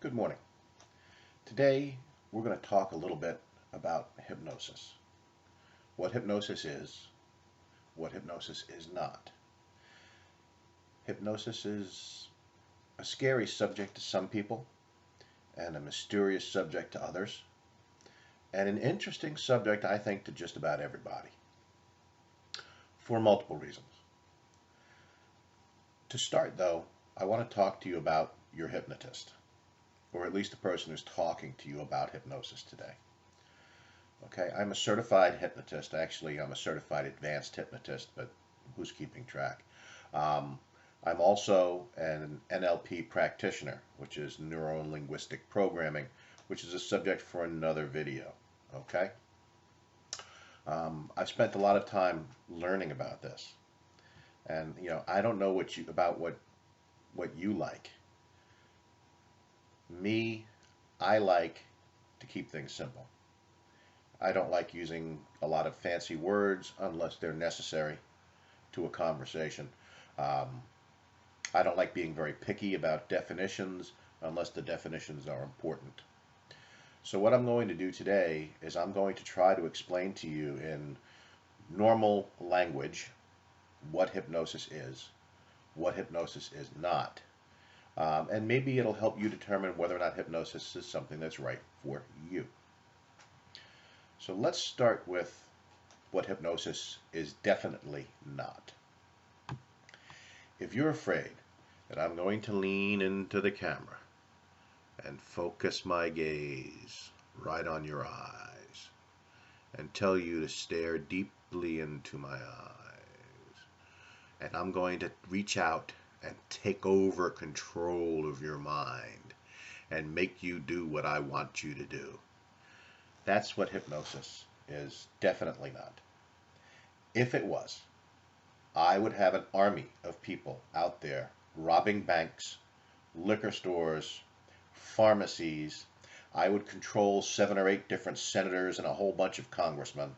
Good morning. Today we're going to talk a little bit about hypnosis. What hypnosis is, what hypnosis is not. Hypnosis is a scary subject to some people and a mysterious subject to others, and an interesting subject, I think, to just about everybody for multiple reasons. To start, though, I want to talk to you about your hypnotist, or at least the person who's talking to you about hypnosis today. Okay, I'm a certified hypnotist. Actually, I'm a certified advanced hypnotist, but who's keeping track? I'm also an NLP practitioner, which is neuro-linguistic programming, which is a subject for another video. Okay, I've spent a lot of time learning about this, and I don't know what you like. Me, I like to keep things simple. I don't like using a lot of fancy words unless they're necessary to a conversation. Um, I don't like being very picky about definitions unless the definitions are important. So what I'm going to do today is I'm going to try to explain to you in normal language what hypnosis is, what hypnosis is not, and maybe it'll help you determine whether or not hypnosis is something that's right for you. So let's start with what hypnosis is definitely not. If you're afraid that I'm going to lean into the camera and focus my gaze right on your eyes and tell you to stare deeply into my eyes, and I'm going to reach out and take over control of your mind and make you do what I want you to do, that's what hypnosis is definitely not. If it was, I would have an army of people out there robbing banks, liquor stores, pharmacies. I would control 7 or 8 different senators and a whole bunch of congressmen.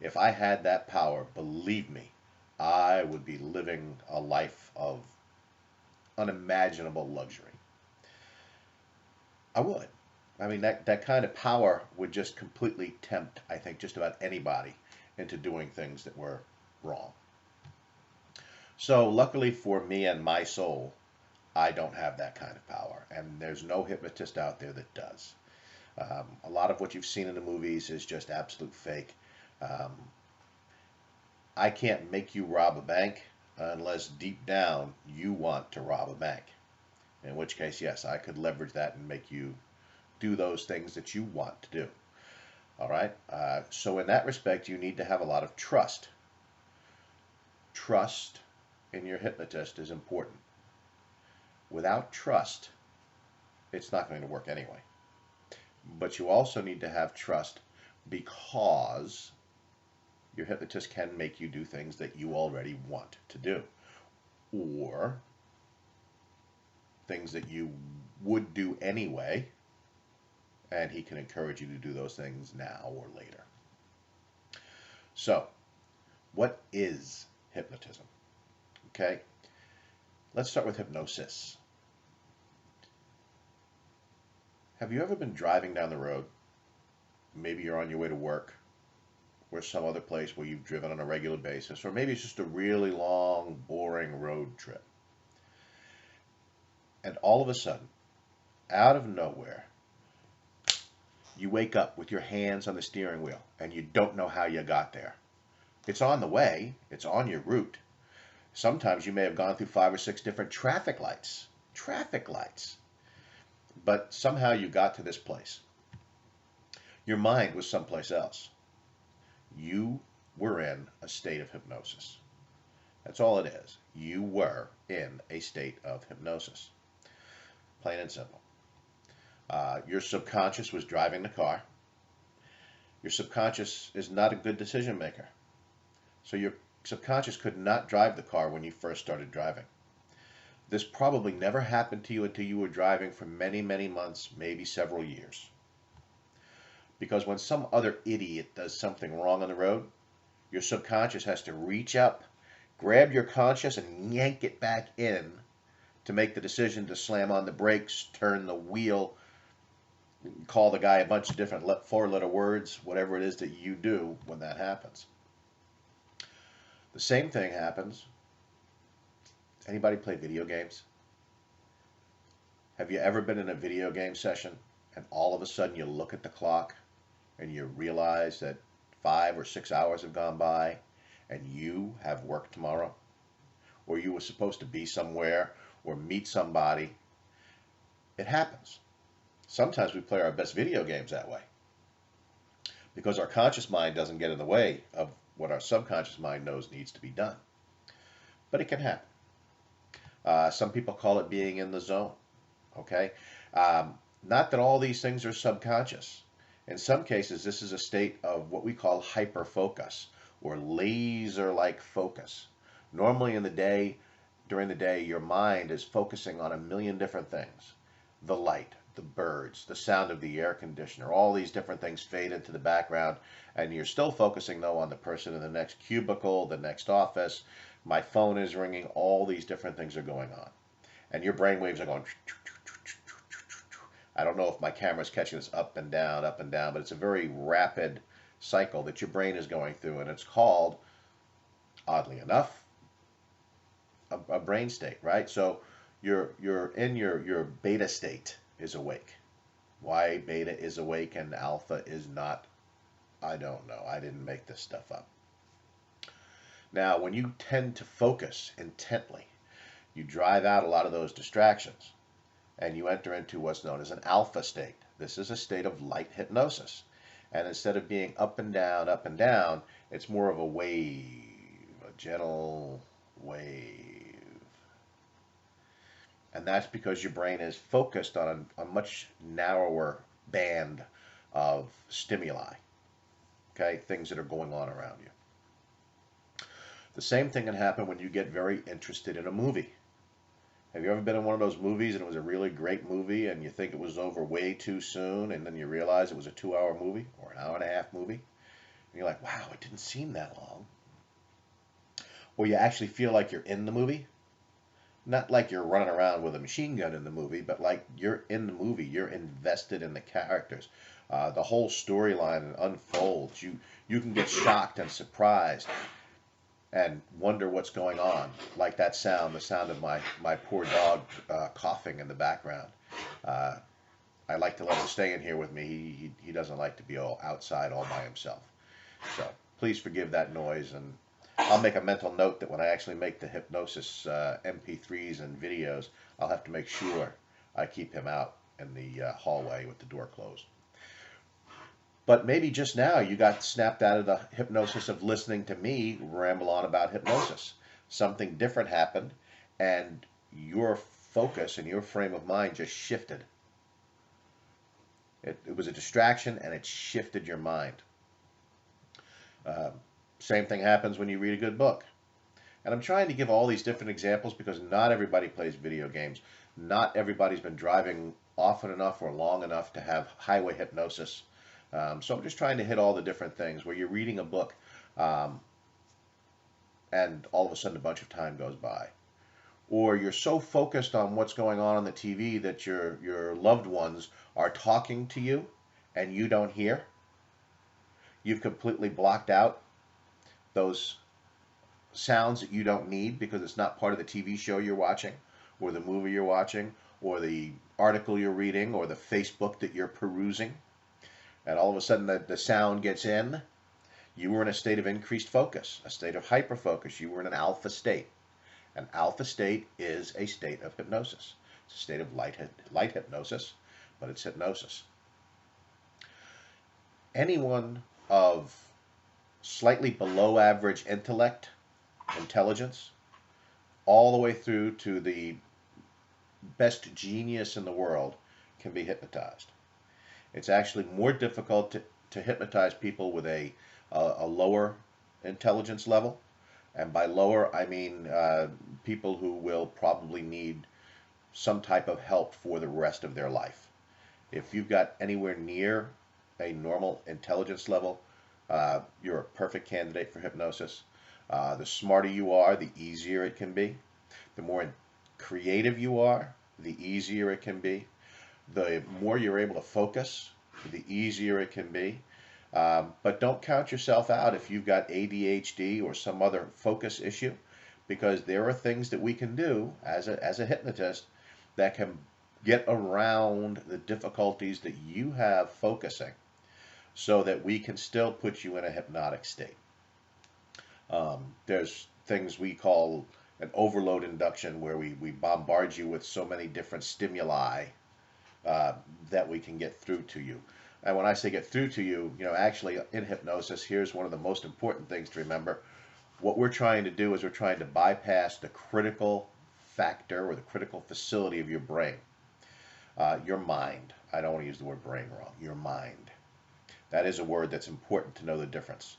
If I had that power, believe me, I would be living a life of unimaginable luxury. I would. I mean, that kind of power would just completely tempt, I think, just about anybody into doing things that were wrong. So luckily for me and my soul, I don't have that kind of power, and there's no hypnotist out there that does. A lot of what you've seen in the movies is just absolute fake. Um, I can't make you rob a bank unless deep down you want to rob a bank. In which case, yes, I could leverage that and make you do those things that you want to do. All right. So in that respect, you need to have a lot of trust. Trust in your hypnotist is important. Without trust, it's not going to work anyway. But you also need to have trust because your hypnotist can make you do things that you already want to do, or things that you would do anyway, and he can encourage you to do those things now or later. So, what is hypnotism? Okay, let's start with hypnosis. Have you ever been driving down the road? Maybe you're on your way to work or some other place where you've driven on a regular basis, or maybe it's just a really long, boring road trip. And all of a sudden, out of nowhere, you wake up with your hands on the steering wheel and you don't know how you got there. It's on the way, it's on your route. Sometimes you may have gone through 5 or 6 different traffic lights, but somehow you got to this place. Your mind was someplace else. You were in a state of hypnosis. That's all it is. You were in a state of hypnosis. Plain and simple. Your subconscious was driving the car. Your subconscious is not a good decision maker. So your subconscious could not drive the car when you first started driving. This probably never happened to you until you were driving for many, many months, maybe several years. Because when some other idiot does something wrong on the road, your subconscious has to reach up, grab your conscious, and yank it back in to make the decision to slam on the brakes, turn the wheel, call the guy a bunch of different four-letter words, whatever it is that you do when that happens. The same thing happens. Anybody play video games? Have you ever been in a video game session and all of a sudden you look at the clock and you realize that 5 or 6 hours have gone by and you have work tomorrow? Or you were supposed to be somewhere or meet somebody? It happens. Sometimes we play our best video games that way because our conscious mind doesn't get in the way of what our subconscious mind knows needs to be done. But it can happen. Some people call it being in the zone. Okay? Not that all these things are subconscious. In some cases, this is a state of what we call hyperfocus or laser-like focus. Normally during the day, your mind is focusing on a million different things. The light, the birds, the sound of the air conditioner, all these different things fade into the background, and you're still focusing, though, on the person in the next cubicle, the next office. My phone is ringing, all these different things are going on. And your brain waves are going. I don't know if my camera's catching this up and down, but it's a very rapid cycle that your brain is going through, and it's called, oddly enough, a brain state, right? So you're in your beta state is awake. Why beta is awake and alpha is not, I don't know. I didn't make this stuff up. Now, when you tend to focus intently, you drive out a lot of those distractions and you enter into what's known as an alpha state. This is a state of light hypnosis. And instead of being up and down, it's more of a wave, a gentle wave. And that's because your brain is focused on a much narrower band of stimuli, okay, things that are going on around you. The same thing can happen when you get very interested in a movie. Have you ever been in one of those movies and it was a really great movie and you think it was over way too soon and then you realize it was a 2-hour movie or an hour and a half movie? And you're like, wow, it didn't seem that long. Or you actually feel like you're in the movie. Not like you're running around with a machine gun in the movie, but like you're in the movie. You're invested in the characters. The whole storyline unfolds. You can get shocked and surprised and wonder what's going on. Like that sound, the sound of my poor dog coughing in the background. I like to let him stay in here with me. He doesn't like to be all outside all by himself. So please forgive that noise, and I'll make a mental note that when I actually make the hypnosis MP3s and videos, I'll have to make sure I keep him out in the hallway with the door closed. But maybe just now you got snapped out of the hypnosis of listening to me ramble on about hypnosis. Something different happened, and your focus and your frame of mind just shifted. It was a distraction, and it shifted your mind. Same thing happens when you read a good book. And I'm trying to give all these different examples because not everybody plays video games. Not everybody's been driving often enough or long enough to have highway hypnosis. So I'm just trying to hit all the different things where you're reading a book and all of a sudden a bunch of time goes by. Or you're so focused on what's going on the TV that your loved ones are talking to you and you don't hear. You've completely blocked out those sounds that you don't need because it's not part of the TV show you're watching or the movie you're watching or the article you're reading or the Facebook that you're perusing. And all of a sudden the sound gets in. You were in a state of increased focus, a state of hyperfocus. You were in an alpha state. An alpha state is a state of hypnosis. It's a state of light hypnosis, but it's hypnosis. Anyone of slightly below average intellect, intelligence, all the way through to the best genius in the world can be hypnotized. It's actually more difficult to hypnotize people with a lower intelligence level. And by lower, I mean people who will probably need some type of help for the rest of their life. If you've got anywhere near a normal intelligence level, you're a perfect candidate for hypnosis. The smarter you are, the easier it can be. The more creative you are, the easier it can be. The more you're able to focus, the easier it can be. But don't count yourself out if you've got ADHD or some other focus issue, because there are things that we can do as a hypnotist that can get around the difficulties that you have focusing so that we can still put you in a hypnotic state. There's things we call an overload induction where we bombard you with so many different stimuli uh, that we can get through to you. And when I say get through to you, actually in hypnosis, here's one of the most important things to remember. What we're trying to do is we're trying to bypass the critical factor or the critical facility of your brain, your mind. I don't want to use the word brain wrong. Your mind. That is a word that's important to know the difference.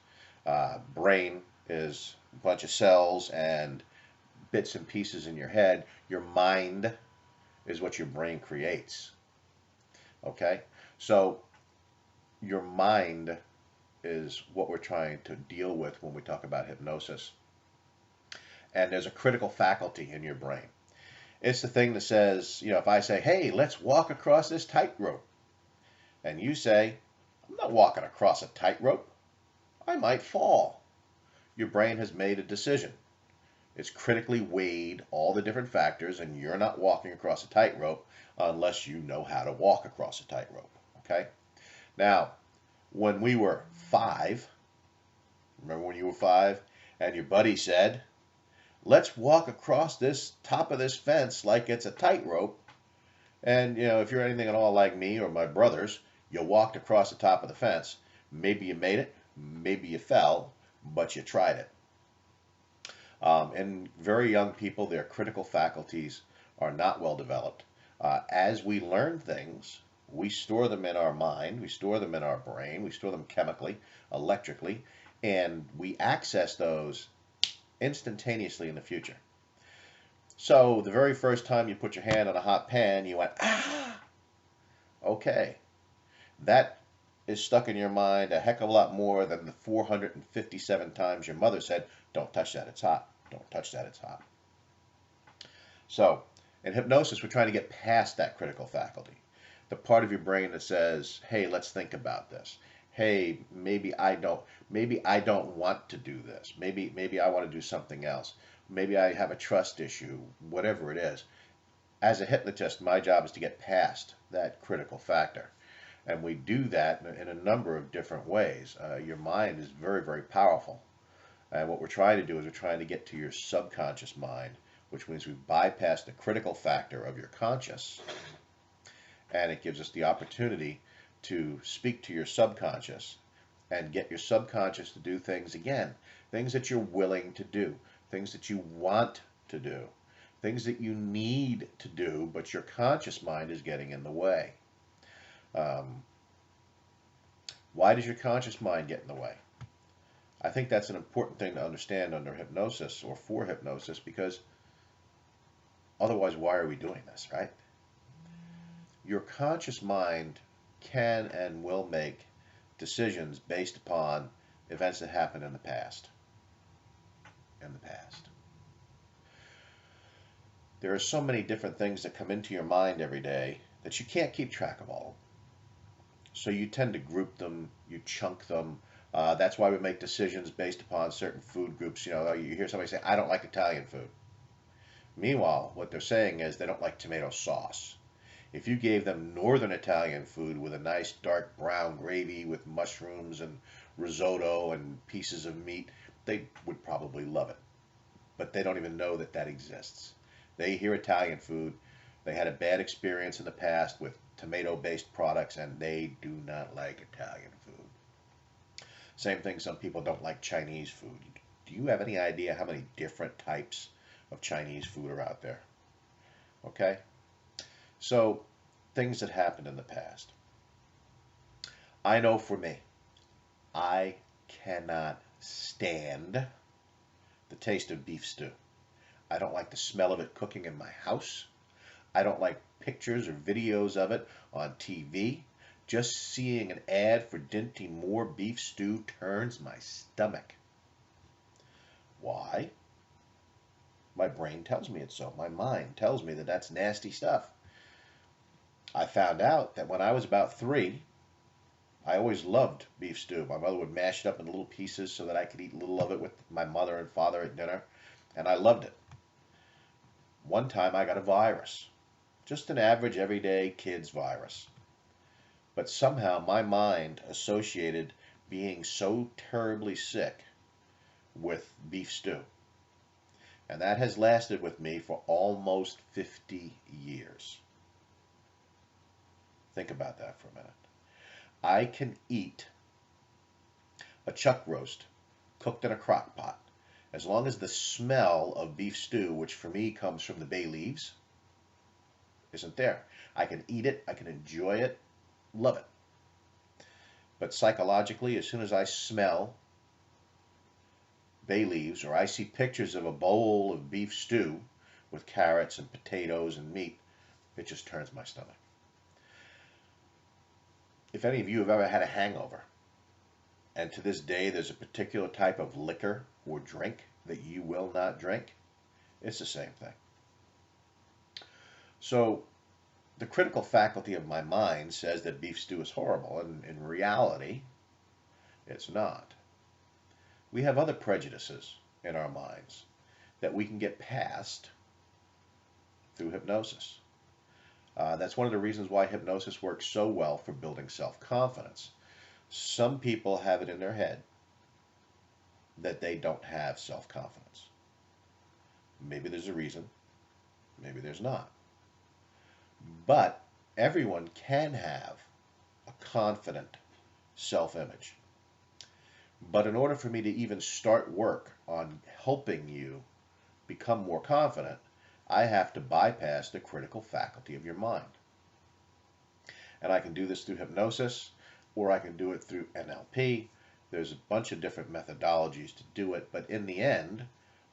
Brain is a bunch of cells and bits and pieces in your head. Your mind is what your brain creates. Okay? So your mind is what we're trying to deal with when we talk about hypnosis. And there's a critical faculty in your brain. It's the thing that says, if I say, hey, let's walk across this tightrope, and you say, I'm not walking across a tightrope, I might fall. Your brain has made a decision. It's critically weighed all the different factors, and you're not walking across a tightrope unless you know how to walk across a tightrope. Okay? Now, when we were 5, remember when you were 5, and your buddy said, let's walk across this top of this fence like it's a tightrope, and if you're anything at all like me or my brothers, you walked across the top of the fence. Maybe you made it, maybe you fell, but you tried it. In very young people, their critical faculties are not well developed. As we learn things, we store them in our mind, we store them in our brain, we store them chemically, electrically, and we access those instantaneously in the future. So the very first time you put your hand on a hot pan, you went, ah! Okay. That is stuck in your mind a heck of a lot more than the 457 times your mother said, don't touch that, it's hot. Don't touch that, it's hot. So, in hypnosis, we're trying to get past that critical faculty. The part of your brain that says, hey, let's think about this. Hey, maybe I don't want to do this. Maybe I want to do something else. Maybe I have a trust issue, whatever it is. As a hypnotist, my job is to get past that critical factor. And we do that in a number of different ways. Your mind is very, very powerful. And what we're trying to do is we're trying to get to your subconscious mind, which means we bypass the critical factor of your conscious. And it gives us the opportunity to speak to your subconscious and get your subconscious to do things again. Things that you're willing to do. Things that you want to do. Things that you need to do, but your conscious mind is getting in the way. Why does your conscious mind get in the way? I think that's an important thing to understand under hypnosis or for hypnosis, because otherwise, why are we doing this, right? Your conscious mind can and will make decisions based upon events that happened in the past. There are so many different things that come into your mind every day that you can't keep track of all. So you tend to group them, you chunk them. That's why we make decisions based upon certain food groups. You hear somebody say, I don't like Italian food. Meanwhile, what they're saying is they don't like tomato sauce. If you gave them northern Italian food with a nice dark brown gravy with mushrooms and risotto and pieces of meat, they would probably love it. But they don't even know that that exists. They hear Italian food. They had a bad experience in the past with tomato-based products, and they do not like Italian food. Same thing, some people don't like Chinese food. Do you have any idea how many different types of Chinese food are out there? Okay? So, things that happened in the past. I know for me, I cannot stand the taste of beef stew. I don't like the smell of it cooking in my house. I don't like pictures or videos of it on TV. Just seeing an ad for Dinty Moore beef stew turns my stomach. Why? My brain tells me it's so. My mind tells me that that's nasty stuff. I found out that when I was about 3, I always loved beef stew. My mother would mash it up in little pieces so that I could eat a little of it with my mother and father at dinner, and I loved it. One time I got a virus, just an average everyday kid's virus. But somehow my mind associated being so terribly sick with beef stew. And that has lasted with me for almost 50 years. Think about that for a minute. I can eat a chuck roast cooked in a crock pot as long as the smell of beef stew, which for me comes from the bay leaves, isn't there. I can eat it, I can enjoy it, love it. But psychologically, as soon as I smell bay leaves or I see pictures of a bowl of beef stew with carrots and potatoes and meat, it just turns my stomach. If any of you have ever had a hangover, and to this day there's a particular type of liquor or drink that you will not drink, it's the same thing. So the critical faculty of my mind says that beef stew is horrible, and in reality, it's not. We have other prejudices in our minds that we can get past through hypnosis. That's one of the reasons why hypnosis works so well for building self-confidence. Some people have it in their head that they don't have self-confidence. Maybe there's a reason, maybe there's not. But everyone can have a confident self-image. But in order for me to even start work on helping you become more confident, I have to bypass the critical faculty of your mind. And I can do this through hypnosis, or I can do it through NLP. There's a bunch of different methodologies to do it, but in the end,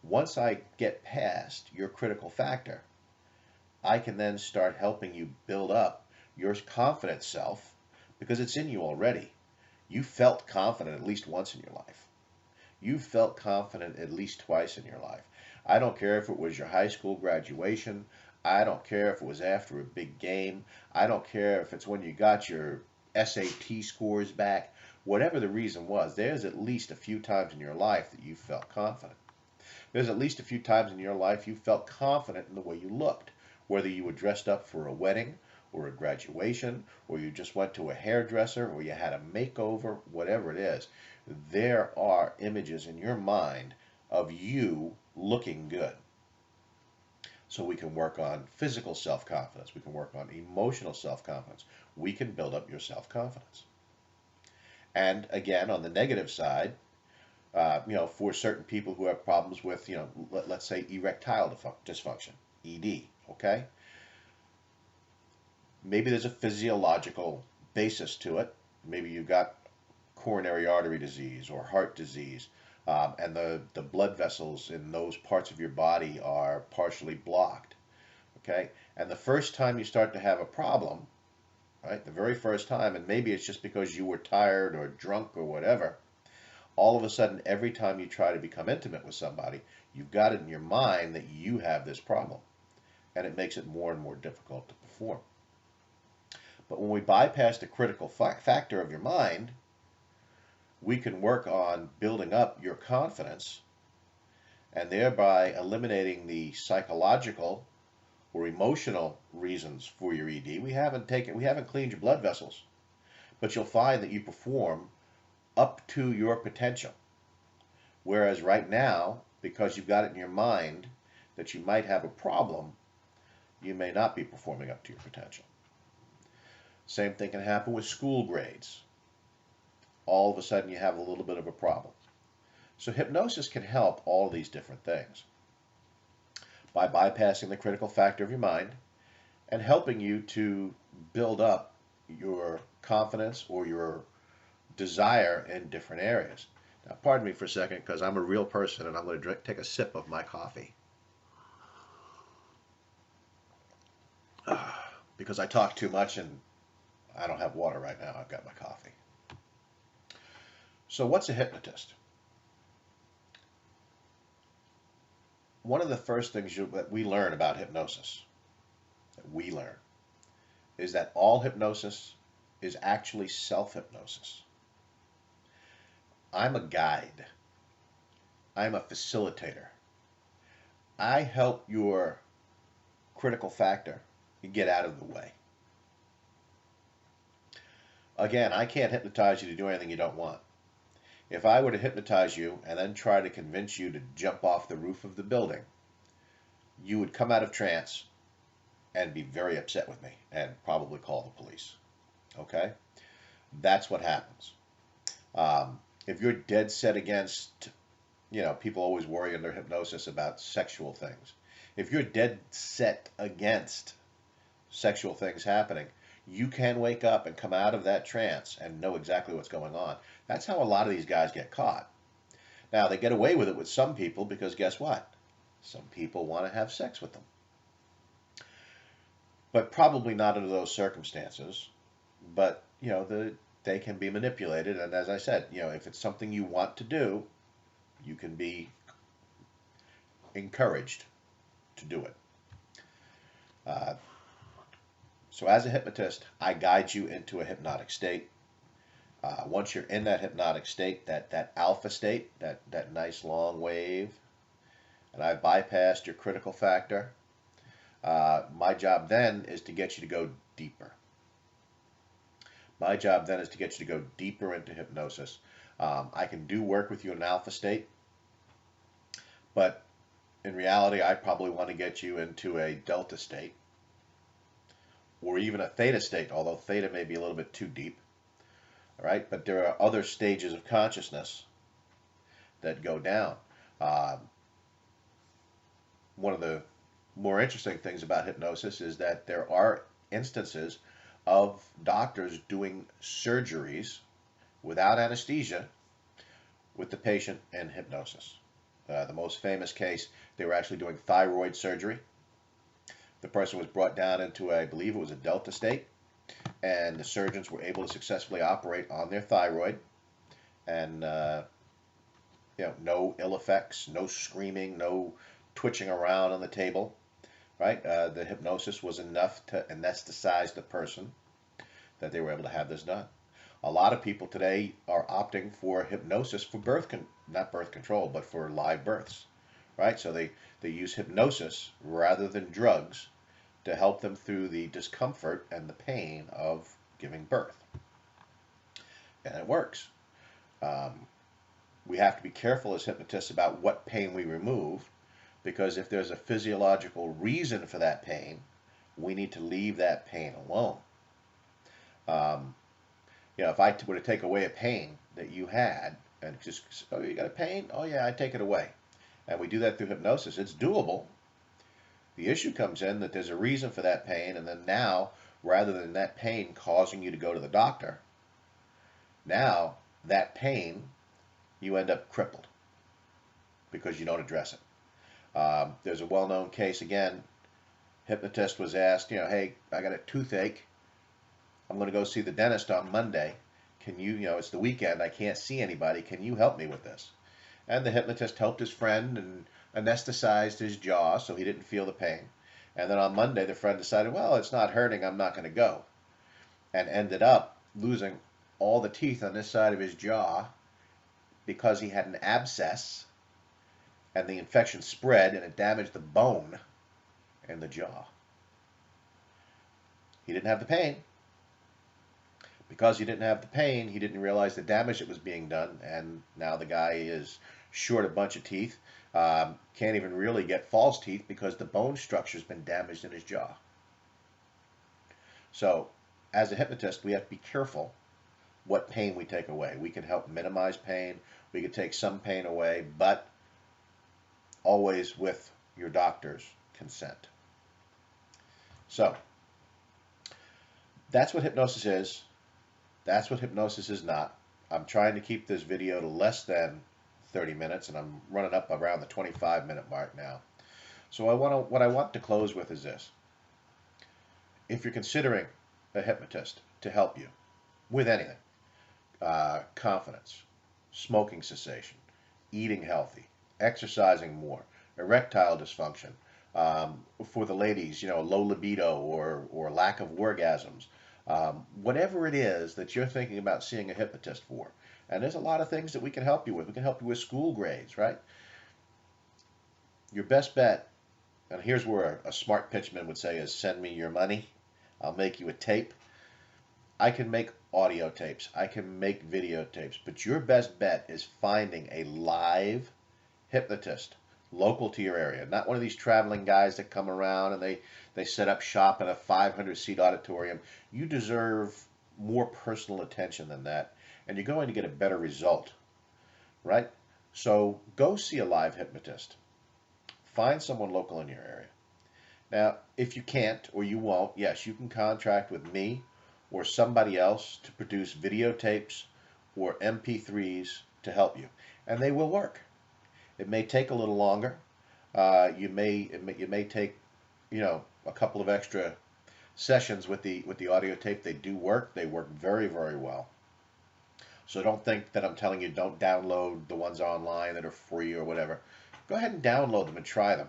once I get past your critical factor, I can then start helping you build up your confident self, because it's in you already. You felt confident at least once in your life. You felt confident at least twice in your life. I don't care if it was your high school graduation. I don't care if it was after a big game. I don't care if it's when you got your SAT scores back. Whatever the reason was, there's at least a few times in your life that you felt confident. There's at least a few times in your life you felt confident in the way you looked, whether you were dressed up for a wedding or a graduation, or you just went to a hairdresser, or you had a makeover, whatever it is. There are images in your mind of you looking good. So we can work on physical self-confidence. We can work on emotional self-confidence. We can build up your self-confidence. And again, on the negative side, for certain people who have problems with, let's say erectile dysfunction, ED, okay? Maybe there's a physiological basis to it. Maybe you've got coronary artery disease or heart disease, and the blood vessels in those parts of your body are partially blocked, okay? And the first time you start to have a problem, right, the very first time, and maybe it's just because you were tired or drunk or whatever, all of a sudden, every time you try to become intimate with somebody, you've got it in your mind that you have this problem, and it makes it more and more difficult to perform. But when we bypass the critical factor of your mind, we can work on building up your confidence and thereby eliminating the psychological or emotional reasons for your ED. We haven't cleaned your blood vessels, but you'll find that you perform up to your potential. Whereas right now, because you've got it in your mind that you might have a problem, you may not be performing up to your potential. Same thing can happen with school grades. All of a sudden you have a little bit of a problem. So hypnosis can help all these different things by bypassing the critical factor of your mind and helping you to build up your confidence or your desire in different areas. Now, pardon me for a second, because I'm a real person and I'm going to take a sip of my coffee. Because I talk too much and I don't have water right now. I've got my coffee. So what's a hypnotist? One of the first things that we learn about hypnosis, is that all hypnosis is actually self-hypnosis. I'm a guide. I'm a facilitator. I help your critical factor get out of the way. Again, I can't hypnotize you to do anything you don't want. If I were to hypnotize you and then try to convince you to jump off the roof of the building, you would come out of trance and be very upset with me and probably call the police. Okay? That's what happens. If you're dead set against, people always worry under hypnosis about sexual things. If you're dead set against sexual things happening, you can wake up and come out of that trance and know exactly what's going on. That's how a lot of these guys get caught. Now, they get away with it with some people because guess what? Some people want to have sex with them. But probably not under those circumstances. But, they can be manipulated. And as I said, if it's something you want to do, you can be encouraged to do it. So as a hypnotist, I guide you into a hypnotic state. Once you're in that hypnotic state, that alpha state, that nice long wave, and I've bypassed your critical factor, my job then is to get you to go deeper. My job then is to get you to go deeper into hypnosis. I can do work with you in an alpha state, but in reality, I probably want to get you into a delta state, or even a theta state, although theta may be a little bit too deep. All right, but there are other stages of consciousness that go down. One of the more interesting things about hypnosis is that there are instances of doctors doing surgeries without anesthesia with the patient in hypnosis. The most famous case, they were actually doing thyroid surgery. The person was brought down into, I believe it was a delta state, and the surgeons were able to successfully operate on their thyroid, and no ill effects, no screaming, no twitching around on the table. Right? The hypnosis was enough to anesthetize the person that they were able to have this done. A lot of people today are opting for hypnosis for not birth control, but for live births. Right? So they use hypnosis rather than drugs to help them through the discomfort and the pain of giving birth. And it works. We have to be careful as hypnotists about what pain we remove, because if there's a physiological reason for that pain, we need to leave that pain alone. If I were to take away a pain that you had, and just, oh, you got a pain? Oh yeah, I take it away. And we do that through hypnosis. It's doable. The issue comes in that there's a reason for that pain, and then now, rather than that pain causing you to go to the doctor, now that pain, you end up crippled because you don't address it. There's a well-known case, again, hypnotist was asked, hey, I got a toothache. I'm going to go see the dentist on Monday. Can you, it's the weekend, I can't see anybody. Can you help me with this? And the hypnotist helped his friend and anesthetized his jaw so he didn't feel the pain. And then on Monday, the friend decided, well, it's not hurting, I'm not going to go. And ended up losing all the teeth on this side of his jaw because he had an abscess, and the infection spread and it damaged the bone in the jaw. He didn't have the pain. Because he didn't have the pain, he didn't realize the damage that was being done, and now the guy is short a bunch of teeth, can't even really get false teeth because the bone structure has been damaged in his jaw. So, as a hypnotist, we have to be careful what pain we take away. We can help minimize pain, we can take some pain away, but always with your doctor's consent. So, that's what hypnosis is. That's what hypnosis is not. I'm trying to keep this video to less than 30 minutes, and I'm running up around the 25-minute mark now. So what I want to close with is this. If you're considering a hypnotist to help you with anything, confidence, smoking cessation, eating healthy, exercising more, erectile dysfunction, For the ladies, low libido or lack of orgasms, whatever it is that you're thinking about seeing a hypnotist for. And there's a lot of things that we can help you with. We can help you with school grades, right? Your best bet, and here's where a smart pitchman would say, is send me your money. I'll make you a tape. I can make audio tapes. I can make videotapes. But your best bet is finding a live hypnotist local to your area. Not one of these traveling guys that come around and they set up shop in a 500-seat auditorium. You deserve more personal attention than that, and you're going to get a better result, right? So go see a live hypnotist. Find someone local in your area. Now, if you can't or you won't, yes, you can contract with me or somebody else to produce videotapes or MP3s to help you, and they will work. It may take a little longer. You may take, a couple of extra sessions with the audio tape. They do work. They work very, very well. So don't think that I'm telling you don't download the ones online that are free or whatever. Go ahead and download them and try them.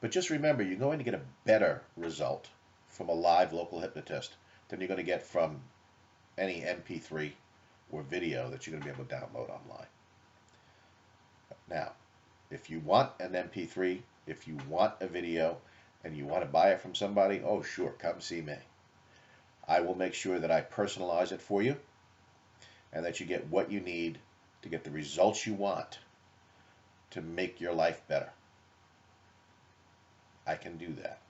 But just remember, you're going to get a better result from a live local hypnotist than you're going to get from any MP3 or video that you're going to be able to download online. Now, if you want an MP3, if you want a video, and you want to buy it from somebody, oh sure, come see me. I will make sure that I personalize it for you and that you get what you need to get the results you want to make your life better. I can do that.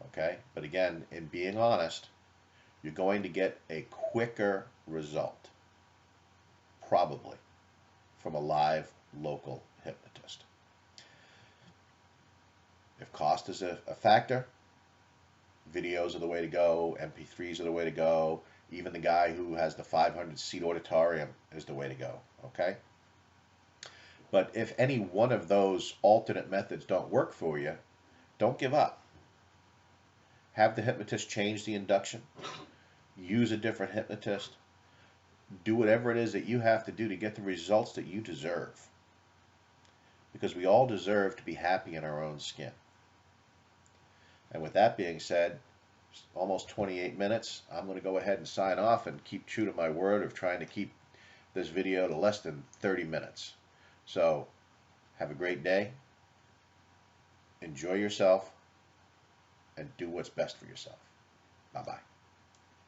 Okay? But again, in being honest, you're going to get a quicker result, probably, from a live local hypnotist. If cost is a factor, videos are the way to go, MP3s are the way to go, even the guy who has the 500-seat auditorium is the way to go, okay? But if any one of those alternate methods don't work for you, don't give up. Have the hypnotist change the induction, use a different hypnotist, do whatever it is that you have to do to get the results that you deserve. Because we all deserve to be happy in our own skin. And with that being said, almost 28 minutes, I'm going to go ahead and sign off and keep true to my word of trying to keep this video to less than 30 minutes. So, have a great day, enjoy yourself, and do what's best for yourself. Bye-bye.